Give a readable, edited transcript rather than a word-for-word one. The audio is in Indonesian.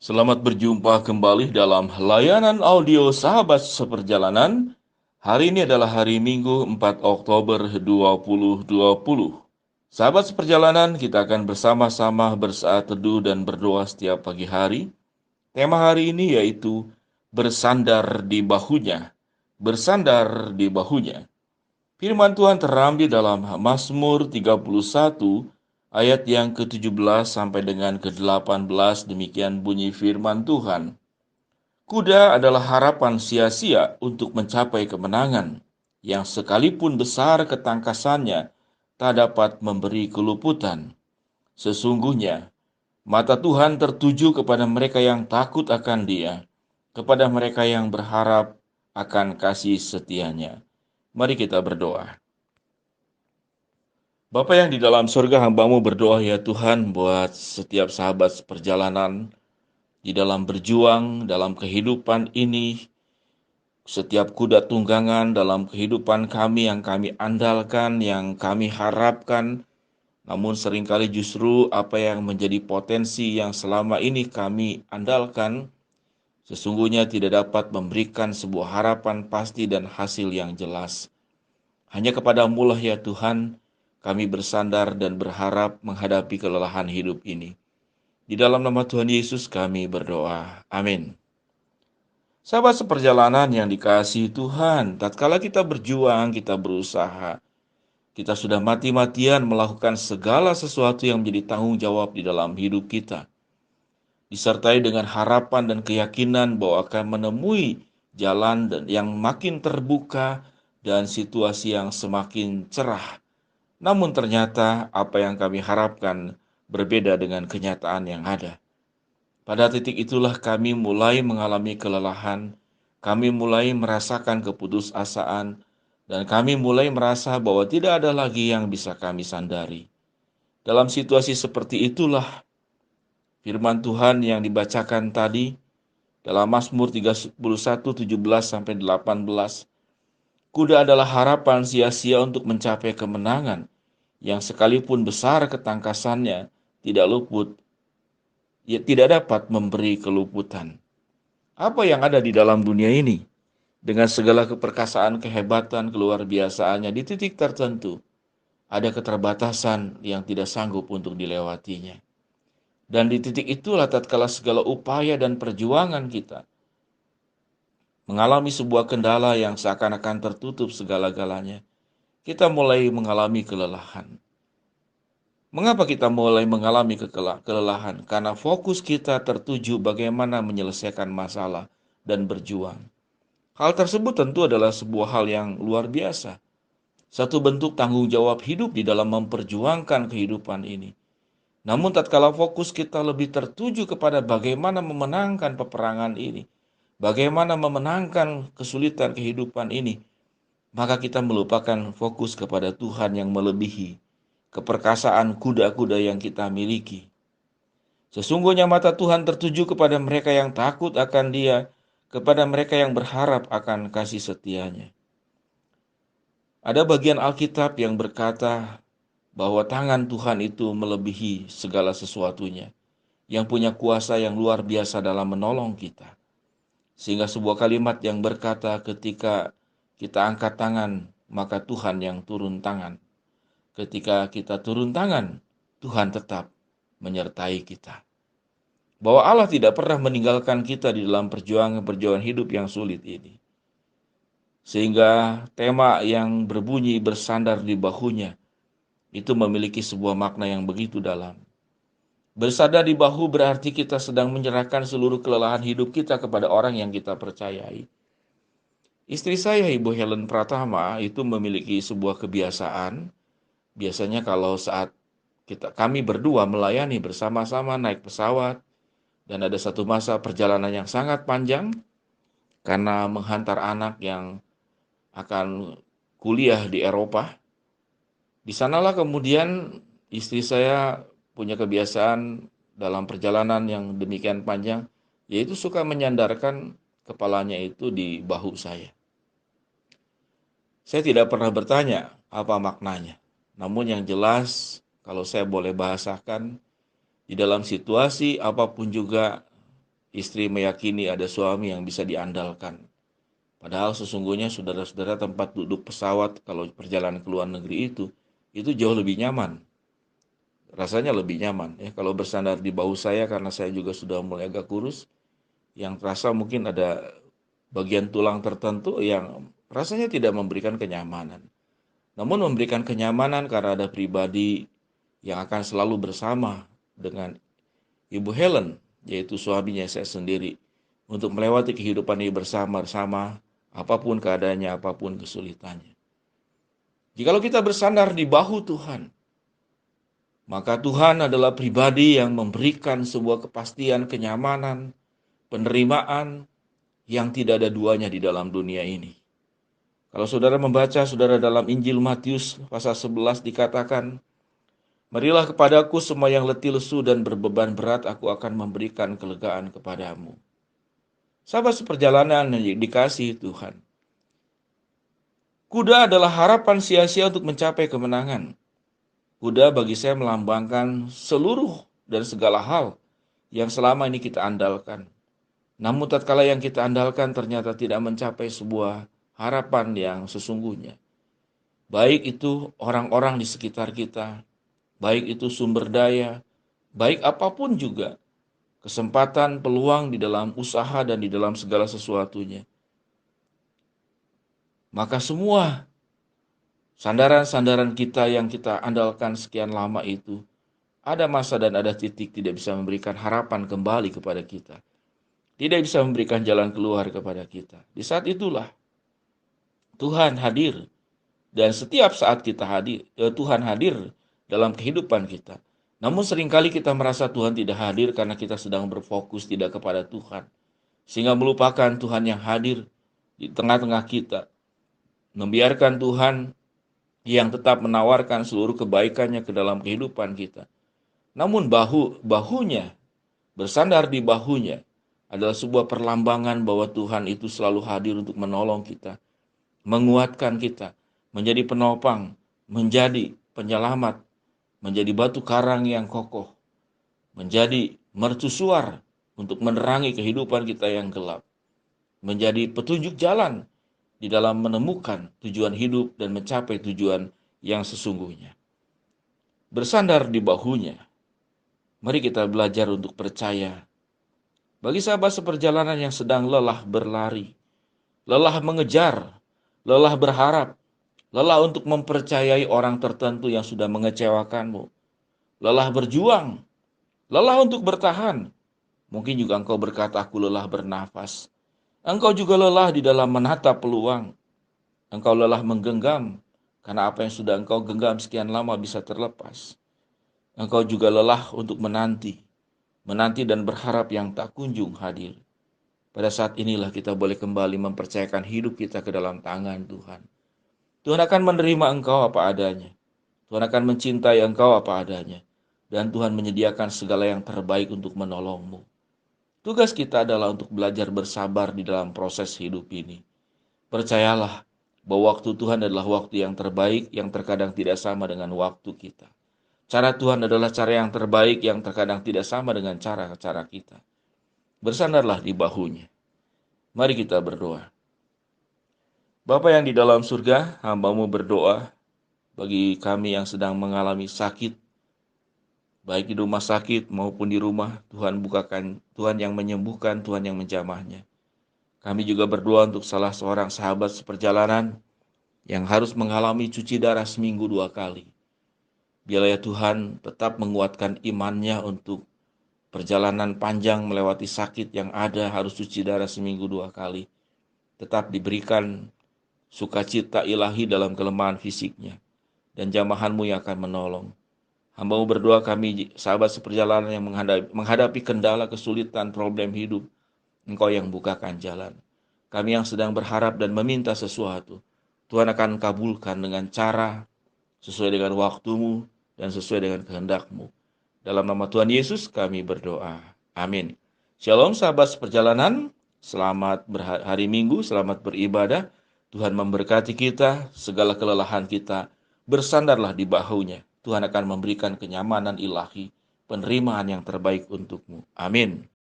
Selamat berjumpa kembali dalam layanan audio Sahabat Seperjalanan. Hari ini adalah hari Minggu 4 Oktober 2020. Sahabat Seperjalanan, kita akan bersama-sama bersaat teduh dan berdoa setiap pagi hari. Tema hari ini yaitu bersandar di bahunya. Bersandar di bahunya. Firman Tuhan terambil dalam Mazmur 31 ayat yang ke-17 sampai dengan ke-18. Demikian bunyi firman Tuhan. Kuda adalah harapan sia-sia untuk mencapai kemenangan, yang sekalipun besar ketangkasannya tak dapat memberi keluputan. Sesungguhnya mata Tuhan tertuju kepada mereka yang takut akan Dia, kepada mereka yang berharap akan kasih setianya. Mari kita berdoa. Bapa yang di dalam surga, hamba-Mu berdoa ya Tuhan buat setiap sahabat perjalanan di dalam berjuang dalam kehidupan ini, setiap kuda tunggangan dalam kehidupan kami yang kami andalkan, yang kami harapkan, namun seringkali justru apa yang menjadi potensi yang selama ini kami andalkan, sesungguhnya tidak dapat memberikan sebuah harapan pasti dan hasil yang jelas. Hanya kepada-Mu lah ya Tuhan, kami bersandar dan berharap menghadapi kelelahan hidup ini. Di dalam nama Tuhan Yesus kami berdoa. Amin. Sahabat seperjalanan yang dikasihi Tuhan, tatkala kita berjuang, kita berusaha, kita sudah mati-matian melakukan segala sesuatu yang menjadi tanggung jawab di dalam hidup kita, disertai dengan harapan dan keyakinan bahwa akan menemui jalan yang makin terbuka dan situasi yang semakin cerah. Namun ternyata apa yang kami harapkan berbeda dengan kenyataan yang ada. Pada titik itulah kami mulai mengalami kelelahan, kami mulai merasakan keputusasaan, dan kami mulai merasa bahwa tidak ada lagi yang bisa kami sandari. Dalam situasi seperti itulah firman Tuhan yang dibacakan tadi dalam Mazmur 31:17-18. Kuda adalah harapan sia-sia untuk mencapai kemenangan, yang sekalipun besar ketangkasannya tidak luput, tidak dapat memberi keluputan. Apa yang ada di dalam dunia ini? Dengan segala keperkasaan, kehebatan, keluar biasaannya, di titik tertentu ada keterbatasan yang tidak sanggup untuk dilewatinya. Dan di titik itulah tatkala segala upaya dan perjuangan kita mengalami sebuah kendala yang seakan-akan tertutup segala-galanya, kita mulai mengalami kelelahan. Mengapa kita mulai mengalami kelelahan? Karena fokus kita tertuju bagaimana menyelesaikan masalah dan berjuang. Hal tersebut tentu adalah sebuah hal yang luar biasa. Satu bentuk tanggung jawab hidup di dalam memperjuangkan kehidupan ini. Namun tatkala fokus kita lebih tertuju kepada bagaimana memenangkan peperangan ini, bagaimana memenangkan kesulitan kehidupan ini, maka kita melupakan fokus kepada Tuhan yang melebihi keperkasaan kuda-kuda yang kita miliki. Sesungguhnya mata Tuhan tertuju kepada mereka yang takut akan Dia, kepada mereka yang berharap akan kasih setianya. Ada bagian Alkitab yang berkata bahwa tangan Tuhan itu melebihi segala sesuatunya, yang punya kuasa yang luar biasa dalam menolong kita. Sehingga sebuah kalimat yang berkata ketika kita angkat tangan, maka Tuhan yang turun tangan. Ketika kita turun tangan, Tuhan tetap menyertai kita. Bahwa Allah tidak pernah meninggalkan kita di dalam perjuangan hidup yang sulit ini. Sehingga tema yang berbunyi bersandar di bahunya itu memiliki sebuah makna yang begitu dalam. Bersandar di bahu berarti kita sedang menyerahkan seluruh kelelahan hidup kita kepada orang yang kita percayai. Istri saya, Ibu Helen Pratama, itu memiliki sebuah kebiasaan. Biasanya kalau saat kami berdua melayani bersama-sama naik pesawat, dan ada satu masa perjalanan yang sangat panjang, karena menghantar anak yang akan kuliah di Eropa. Di sanalah kemudian istri saya punya kebiasaan dalam perjalanan yang demikian panjang, yaitu suka menyandarkan kepalanya itu di bahu saya. Saya tidak pernah bertanya apa maknanya. Namun yang jelas, kalau saya boleh bahasakan, di dalam situasi apapun juga istri meyakini ada suami yang bisa diandalkan. Padahal sesungguhnya saudara-saudara, tempat duduk pesawat kalau perjalanan ke luar negeri itu jauh lebih nyaman. Rasanya lebih nyaman ya kalau bersandar di bahu saya, karena saya juga sudah mulai agak kurus. Yang terasa mungkin ada bagian tulang tertentu yang rasanya tidak memberikan kenyamanan. Namun memberikan kenyamanan karena ada pribadi yang akan selalu bersama dengan Ibu Helen, yaitu suaminya saya sendiri, untuk melewati kehidupan ini bersama-sama, apapun keadaannya, apapun kesulitannya. Jikalau kita bersandar di bahu Tuhan, maka Tuhan adalah pribadi yang memberikan sebuah kepastian, kenyamanan, penerimaan yang tidak ada duanya di dalam dunia ini. Kalau saudara membaca, saudara, dalam Injil Matius pasal 11 dikatakan, "Marilah kepadaku semua yang letih lesu dan berbeban berat, aku akan memberikan kelegaan kepadamu." Sahabat seperjalanan yang dikasihi Tuhan, kuda adalah harapan sia-sia untuk mencapai kemenangan. Kuda bagi saya melambangkan seluruh dan segala hal yang selama ini kita andalkan. Namun tatkala yang kita andalkan ternyata tidak mencapai sebuah harapan yang sesungguhnya. Baik itu orang-orang di sekitar kita, baik itu sumber daya, baik apapun juga, kesempatan, peluang di dalam usaha dan di dalam segala sesuatunya. Maka semua sandaran-sandaran kita yang kita andalkan sekian lama itu, ada masa dan ada titik tidak bisa memberikan harapan kembali kepada kita. Tidak bisa memberikan jalan keluar kepada kita. Di saat itulah Tuhan hadir. Dan setiap saat kita hadir, Tuhan hadir dalam kehidupan kita. Namun seringkali kita merasa Tuhan tidak hadir karena kita sedang berfokus tidak kepada Tuhan. Sehingga melupakan Tuhan yang hadir di tengah-tengah kita. Membiarkan Tuhan yang tetap menawarkan seluruh kebaikannya ke dalam kehidupan kita. Namun bahunya, bersandar di bahunya, adalah sebuah perlambangan bahwa Tuhan itu selalu hadir untuk menolong kita, menguatkan kita, menjadi penopang, menjadi penyelamat, menjadi batu karang yang kokoh, menjadi mercusuar untuk menerangi kehidupan kita yang gelap, menjadi petunjuk jalan di dalam menemukan tujuan hidup dan mencapai tujuan yang sesungguhnya. Bersandar di bahunya, mari kita belajar untuk percaya. Bagi sahabat seperjalanan yang sedang lelah berlari, lelah mengejar, lelah berharap, lelah untuk mempercayai orang tertentu yang sudah mengecewakanmu, lelah berjuang, lelah untuk bertahan. Mungkin juga engkau berkata, "Aku lelah bernafas." Engkau juga lelah di dalam menatap peluang. Engkau lelah menggenggam, karena apa yang sudah engkau genggam sekian lama bisa terlepas. Engkau juga lelah untuk menanti dan berharap yang tak kunjung hadir. Pada saat inilah kita boleh kembali mempercayakan hidup kita ke dalam tangan Tuhan. Tuhan akan menerima engkau apa adanya. Tuhan akan mencintai engkau apa adanya. Dan Tuhan menyediakan segala yang terbaik untuk menolongmu. Tugas kita adalah untuk belajar bersabar di dalam proses hidup ini. Percayalah bahwa waktu Tuhan adalah waktu yang terbaik, yang terkadang tidak sama dengan waktu kita. Cara Tuhan adalah cara yang terbaik, yang terkadang tidak sama dengan cara-cara kita. Bersandarlah di bahunya. Mari kita berdoa. Bapa yang di dalam surga, hamba-Mu berdoa bagi kami yang sedang mengalami sakit, baik di rumah sakit maupun di rumah. Tuhan bukakan, Tuhan yang menyembuhkan, Tuhan yang menjamahnya. Kami juga berdoa untuk salah seorang sahabat seperjalanan yang harus mengalami cuci darah seminggu 2 kali. Biarlah ya Tuhan tetap menguatkan imannya untuk perjalanan panjang melewati sakit yang ada, harus cuci darah seminggu 2 kali. Tetap diberikan sukacita ilahi dalam kelemahan fisiknya, dan jamahan-Mu yang akan menolong. Hamba-Mu berdoa kami sahabat seperjalanan yang menghadapi kendala, kesulitan, problem hidup, Engkau yang bukakan jalan. Kami yang sedang berharap dan meminta sesuatu, Tuhan akan kabulkan dengan cara sesuai dengan waktu-Mu dan sesuai dengan kehendak-Mu. Dalam nama Tuhan Yesus kami berdoa. Amin. Shalom sahabat seperjalanan, selamat hari Minggu, selamat beribadah. Tuhan memberkati kita, segala kelelahan kita, bersandarlah di bahunya. Tuhan akan memberikan kenyamanan ilahi, penerimaan yang terbaik untukmu. Amin.